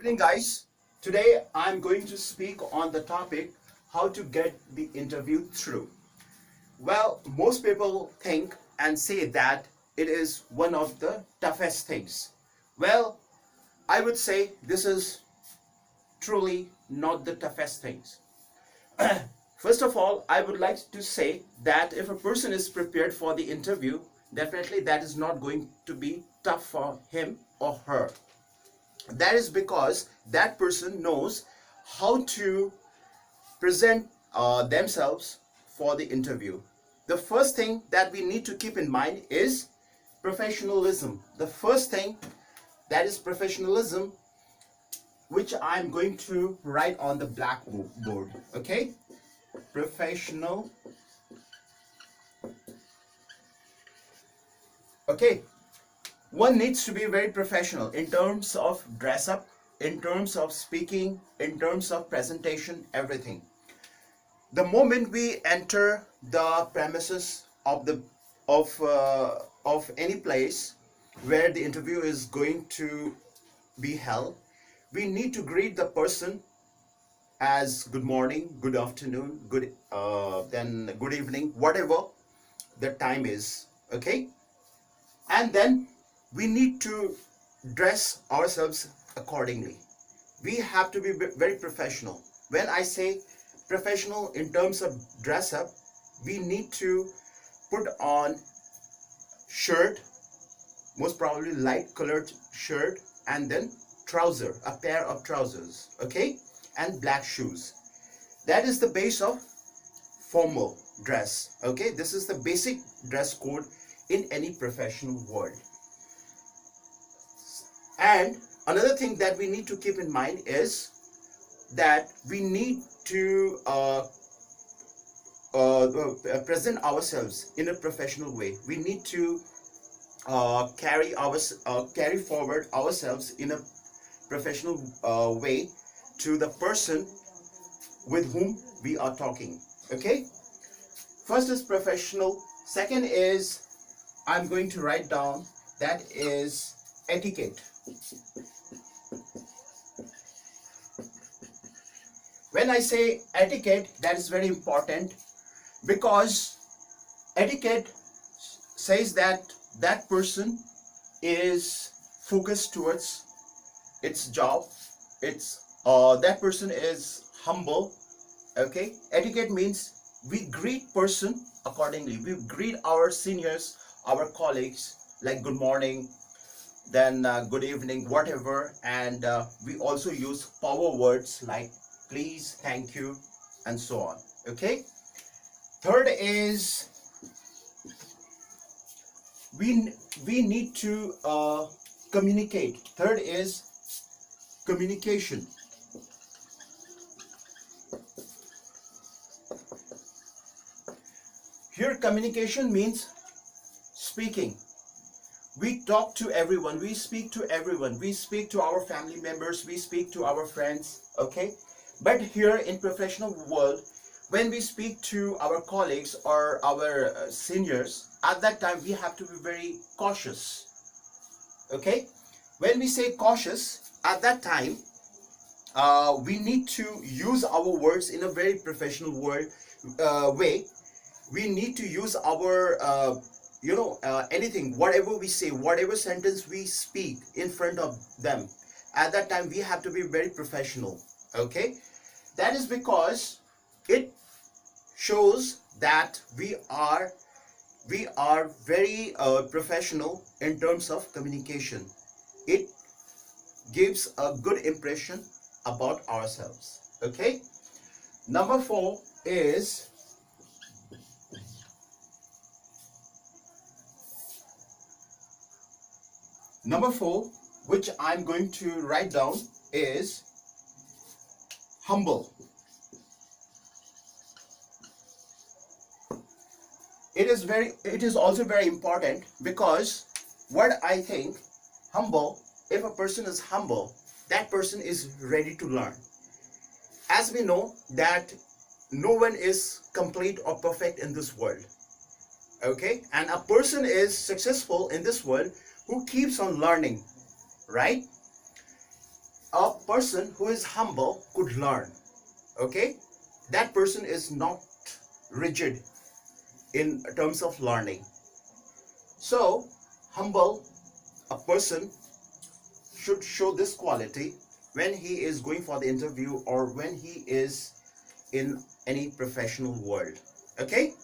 evening, guys. Today I'm going to speak on the topic how to get the interview through. Well, most people think and say that it is one of the toughest things. Well, I would say this is truly not the toughest things. First of all, I would like to say that if a person is prepared for the interview, definitely that is not going to be tough for him or her. That is because that person knows how to present themselves for the interview. The first thing that we need to keep in mind is professionalism. The first thing that is professionalism, which I'm going to write on the blackboard. Okay? Professional. Okay. One needs to be very professional in terms of dress up, in terms of speaking, in terms of presentation, everything. The moment we enter the premises of any place where the interview is going to be held, we need to greet the person as good morning, good afternoon, then good evening, whatever the time is. Okay, and then we need to dress ourselves accordingly. We have to be very professional. When I say professional in terms of dress up, we need to put on shirt, most probably light colored shirt, and then a pair of trousers, okay, and black shoes. That is the base of formal dress. Okay, this is the basic dress code in any professional world. And another thing that we need to keep in mind is that we need to present ourselves in a professional way. We need to carry forward ourselves in a professional way to the person with whom we are talking. Okay? First is professional. Second is, I'm going to write down, that is etiquette. When I say etiquette, that is very important, because etiquette says that that person is focused towards its job. That person is humble. Okay, etiquette means we greet person accordingly. We greet our seniors, our colleagues, like good morning, then good evening, whatever, and we also use power words like please, thank you, and so on. Okay, third is we need to communicate. Third is communication. Here communication means speaking. We talk to everyone, we speak to everyone, we speak to our family members, we speak to our friends. Okay, but here in professional world, when we speak to our colleagues or our seniors, at that time we have to be very cautious. Okay, when we say cautious, at that time we need to use our words in a very professional way. We need to use our anything, whatever we say, whatever sentence we speak in front of them, at that time we have to be very professional. Okay, that is because it shows that we are very professional in terms of communication. It gives a good impression about ourselves. Okay, number 4 is which I'm going to write down, is humble. It is also very important, because what I think, humble, if a person is humble, that person is ready to learn. As we know that no one is complete or perfect in this world. Okay, and a person is successful in this world who keeps on learning, right? A person who is humble could learn. Okay, that person is not rigid in terms of learning. So humble, a person should show this quality when he is going for the interview or when he is in any professional world. Okay.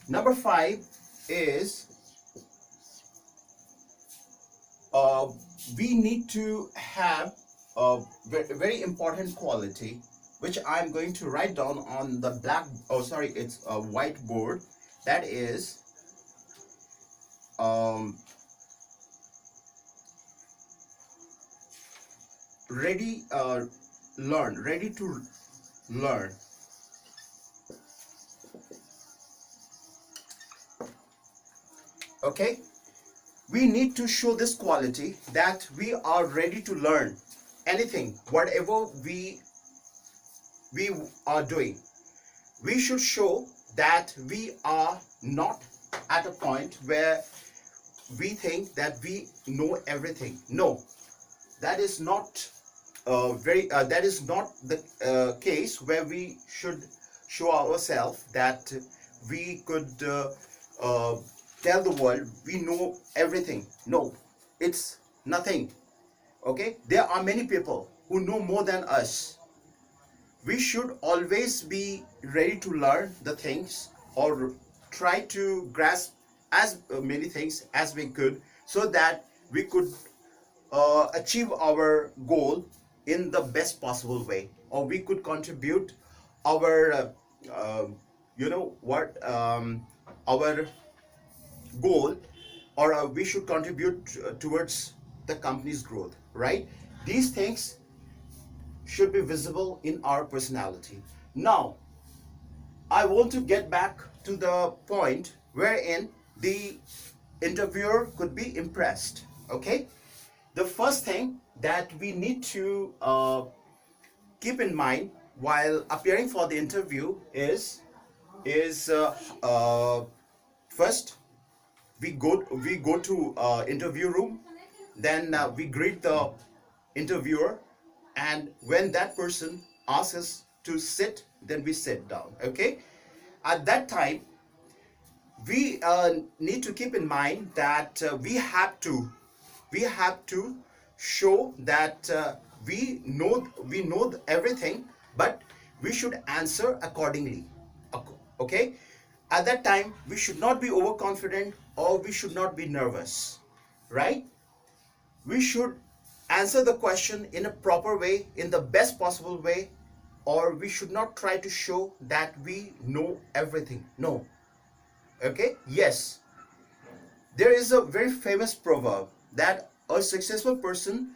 Number 5 is uh, we need to have a very important quality which I'm going to write down on the it's a whiteboard. That is um, ready ready to learn. Okay, we need to show this quality that we are ready to learn anything, whatever we are doing. We should show that we are not at a point where we think that we know everything. No, that is not that is not the case where we should show ourselves that we could uh, tell the world we know everything. No, it's nothing. Okay, there are many people who know more than us. We should always be ready to learn the things or try to grasp as many things as we could so that we could achieve our goal in the best possible way, or we could contribute our you know what our goal, or we should contribute towards the company's growth, right? These things should be visible in our personality. Now I want to get back to the point wherein the interviewer could be impressed. Okay, the first thing that we need to keep in mind while appearing for the interview is first we go to interview room, then we greet the interviewer, and when that person asks us to sit, then we sit down. Okay, at that time we need to keep in mind that we have to show that we know everything, but we should answer accordingly. Okay, at that time we should not be overconfident or we should not be nervous, right? We should answer the question in a proper way, in the best possible way, or we should not try to show that we know everything. No. Okay, yes, there is a very famous proverb that a successful person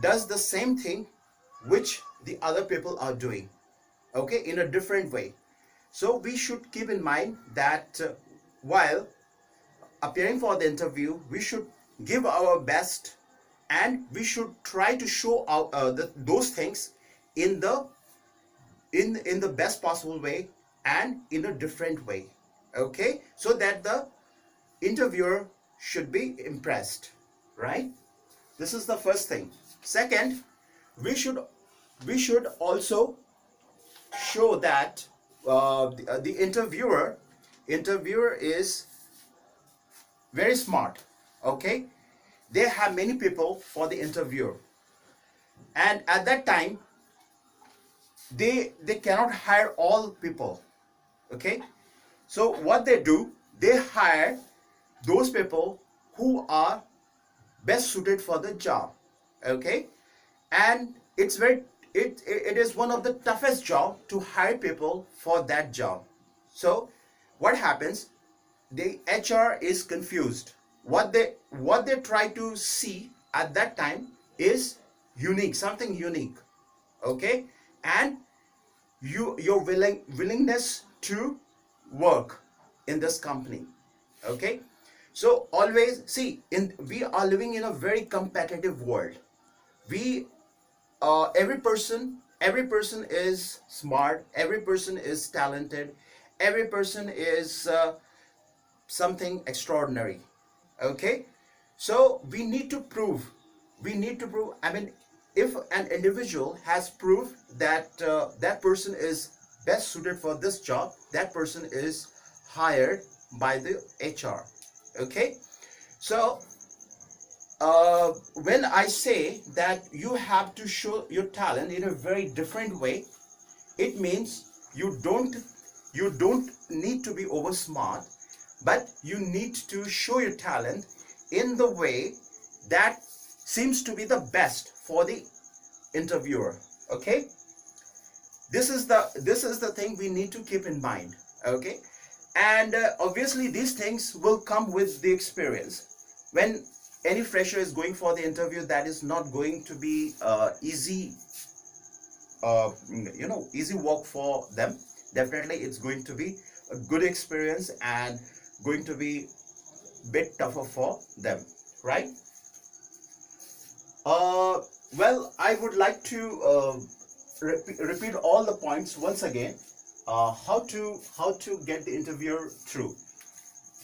does the same thing which the other people are doing, okay, in a different way. So we should keep in mind that while appearing for the interview, we should give our best, and we should try to show those things in the best possible way and in a different way. Okay, so that the interviewer should be impressed, right? This is the first thing. Second, we should also show that the interviewer is very smart. Okay, they have many people for the interviewer, and at that time they cannot hire all people. Okay, so what they do, they hire those people who are best suited for the job. Okay, and it is one of the toughest job to hire people for that job. So what happens, the HR is confused. What they try to see at that time is unique, something unique. Okay, and your willingness to work in this company. Okay, so always see, we are living in a very competitive world. We every person is smart, every person is talented, every person is something extraordinary. Okay, so we need to prove we need to prove, I mean, if an individual has proved that that person is best suited for this job, that person is hired by the HR. Okay, so when I say that you have to show your talent in a very different way, it means you don't need to be over smart, but you need to show your talent in the way that seems to be the best for the interviewer. Okay, this is the thing we need to keep in mind. Okay, and obviously these things will come with the experience. When any fresher is going for the interview, that is not going to be easy, easy work for them. Definitely it's going to be a good experience and going to be bit tougher for them, right? uh, well, I would like to repeat all the points once again. How to get the interviewer through,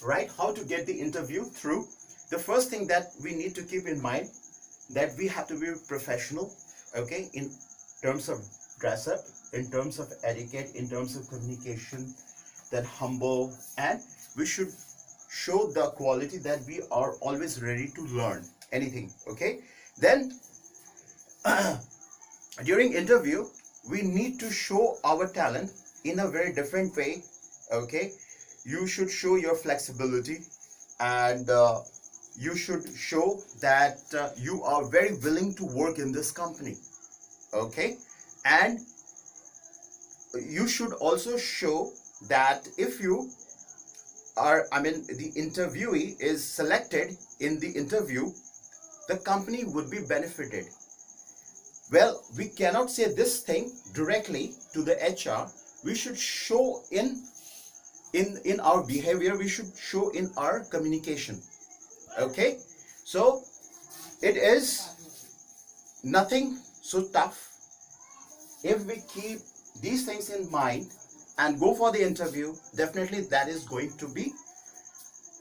right? How to get the interview through. The first thing that we need to keep in mind, that we have to be professional, okay, in terms of dress up, in terms of etiquette, in terms of communication, then humble, and we should show the quality that we are always ready to learn anything. Okay, then during interview we need to show our talent in a very different way. Okay, you should show your flexibility, and you should show that you are very willing to work in this company. Okay, and you should also show that if you are, I mean, the interviewee is selected in the interview, the company would be benefited. Well, we cannot say this thing directly to the HR. We should show in our behavior, we should show in our communication. Okay, so it is nothing so tough if we keep these things in mind and go for the interview. Definitely that is going to be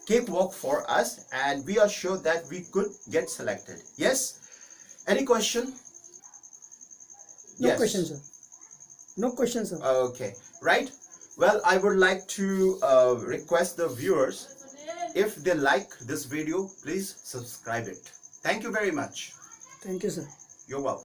cakewalk for us, and we are sure that we could get selected. Yes, any question? No Yes. question, sir. No question, sir. Okay, right. Well, I would like to request the viewers, if they like this video, please subscribe it. Thank you very much. Thank you, sir. You're welcome.